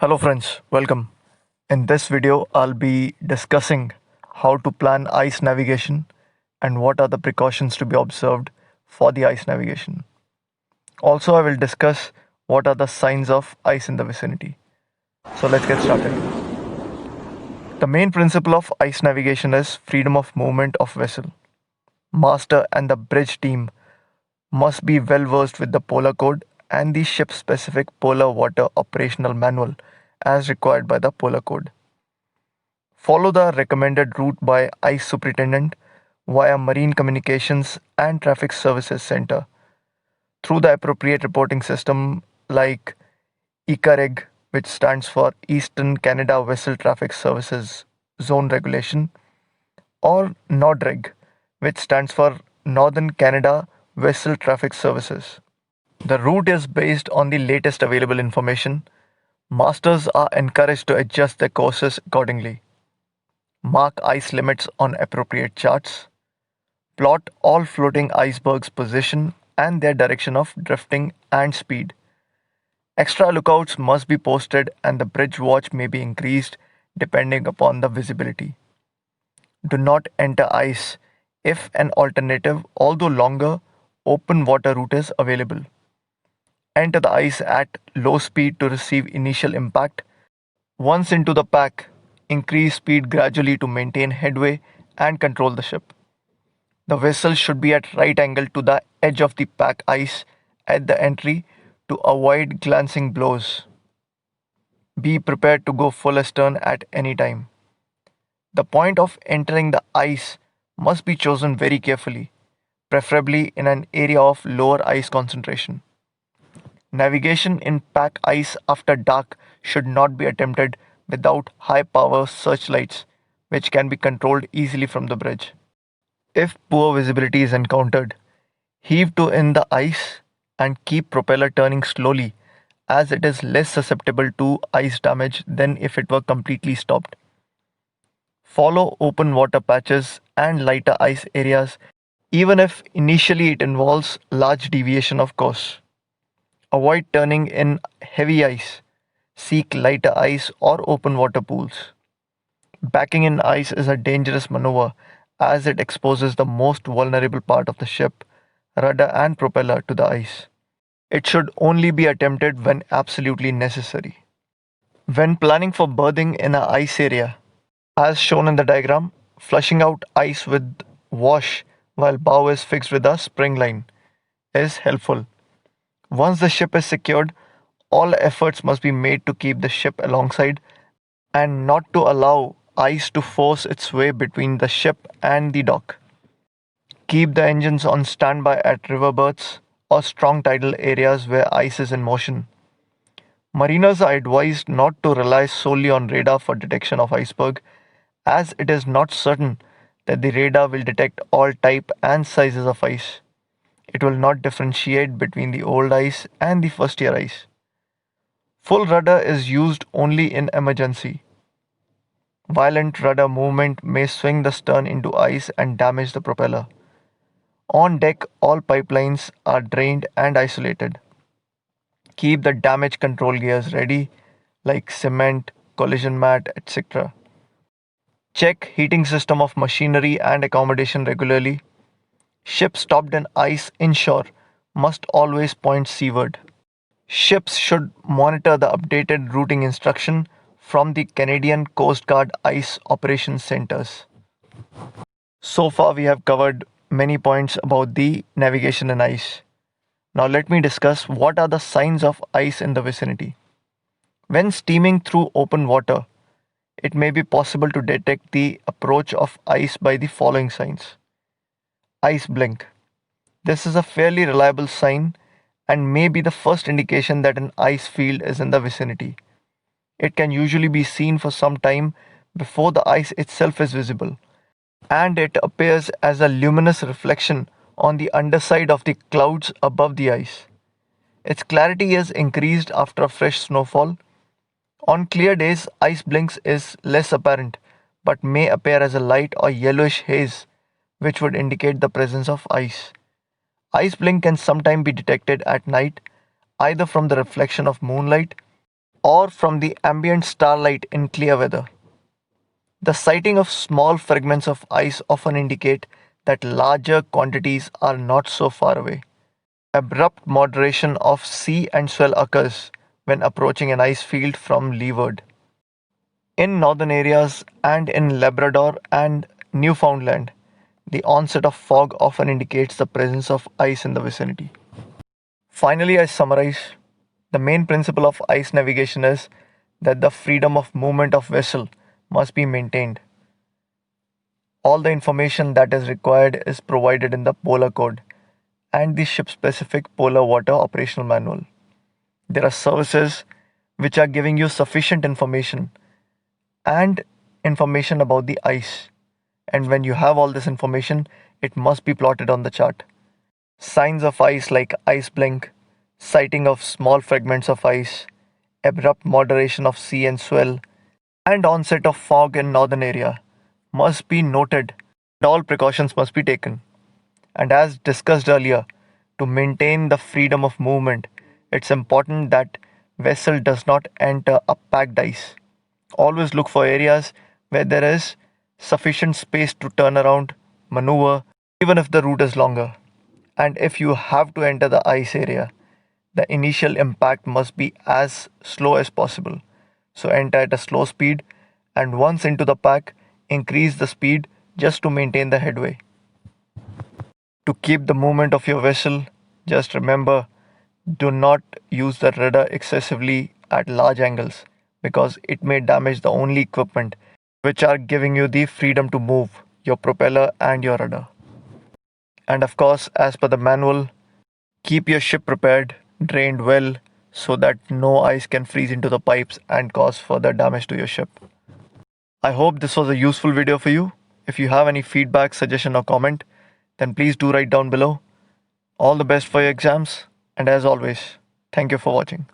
Hello friends, welcome. In this video, I'll be discussing how to plan ice navigation and what are the precautions to be observed for the ice navigation. Also, I will discuss what are the signs of ice in the vicinity. So let's get started. The main principle of ice navigation is freedom of movement of vessel. Master and the bridge team must be well versed with the polar code and the ship specific polar water operational manual as required by the polar code. Follow the recommended route by ICE Superintendent via Marine Communications and Traffic Services Center through the appropriate reporting system like ECAREG, which stands for Eastern Canada Vessel Traffic Services Zone Regulation, or NODREG, which stands for Northern Canada Vessel Traffic Services. The route is based on the latest available information. Masters are encouraged to adjust their courses accordingly. Mark ice limits on appropriate charts. Plot all floating icebergs' position and their direction of drifting and speed. Extra lookouts must be posted and the bridge watch may be increased depending upon the visibility. Do not enter ice if an alternative, although longer, open water route is available. Enter the ice at low speed to receive initial impact. Once into the pack, increase speed gradually to maintain headway and control the ship. The vessel should be at right angle to the edge of the pack ice at the entry to avoid glancing blows. Be prepared to go full astern at any time. The point of entering the ice must be chosen very carefully, preferably in an area of lower ice concentration. Navigation in pack ice after dark should not be attempted without high power searchlights, which can be controlled easily from the bridge. If poor visibility is encountered, heave to in the ice and keep propeller turning slowly as it is less susceptible to ice damage than if it were completely stopped. Follow open water patches and lighter ice areas even if initially it involves large deviation of course. Avoid turning in heavy ice. Seek lighter ice or open water pools. Backing in ice is a dangerous maneuver as it exposes the most vulnerable part of the ship, rudder and propeller, to the ice. It should only be attempted when absolutely necessary. When planning for berthing in an ice area, as shown in the diagram, flushing out ice with wash while bow is fixed with a spring line is helpful. Once the ship is secured, all efforts must be made to keep the ship alongside and not to allow ice to force its way between the ship and the dock. Keep the engines on standby at river berths or strong tidal areas where ice is in motion. Mariners are advised not to rely solely on radar for detection of iceberg, as it is not certain that the radar will detect all type and sizes of ice. It will not differentiate between the old ice and the first year ice. Full rudder is used only in emergency. Violent rudder movement may swing the stern into ice and damage the propeller. On deck, all pipelines are drained and isolated. Keep the damage control gears ready, like cement, collision mat, etc. Check heating system of machinery and accommodation regularly. Ships stopped in ice inshore must always point seaward. Ships should monitor the updated routing instruction from the Canadian Coast Guard Ice Operations Centers. So far, we have covered many points about the navigation in ice. Now, let me discuss what are the signs of ice in the vicinity. When steaming through open water, it may be possible to detect the approach of ice by the following signs. Ice blink. This is a fairly reliable sign and may be the first indication that an ice field is in the vicinity. It can usually be seen for some time before the ice itself is visible, and it appears as a luminous reflection on the underside of the clouds above the ice. Its clarity is increased after a fresh snowfall. On clear days, ice blinks is less apparent but may appear as a light or yellowish haze, which would indicate the presence of ice. Ice blink can sometimes be detected at night, either from the reflection of moonlight or from the ambient starlight in clear weather. The sighting of small fragments of ice often indicate that larger quantities are not so far away. Abrupt moderation of sea and swell occurs when approaching an ice field from leeward. In northern areas and in Labrador and Newfoundland, the onset of fog often indicates the presence of ice in the vicinity. Finally, I summarize the main principle of ice navigation is that the freedom of movement of vessel must be maintained. All the information that is required is provided in the Polar Code and the ship specific Polar Water Operational Manual. There are services which are giving you sufficient information and information about the ice. And when you have all this information, it must be plotted on the chart. Signs of ice like ice blink, sighting of small fragments of ice, abrupt moderation of sea and swell, and onset of fog in northern area must be noted and all precautions must be taken. And as discussed earlier, to maintain the freedom of movement, it's important that vessel does not enter a packed ice. Always look for areas where there is sufficient space to turn around, maneuver, even if the route is longer. And if you have to enter the ice area, the initial impact must be as slow as possible. So enter at a slow speed and once into the pack, increase the speed just to maintain the headway. To keep the movement of your vessel, just remember do not use the rudder excessively at large angles because it may damage the only equipment which are giving you the freedom to move your propeller and your rudder. And of course, as per the manual, keep your ship prepared, drained well so that no ice can freeze into the pipes and cause further damage to your ship. I hope this was a useful video for you. If you have any feedback, suggestion, or comment, then please do write down below. All the best for your exams, and as always, thank you for watching.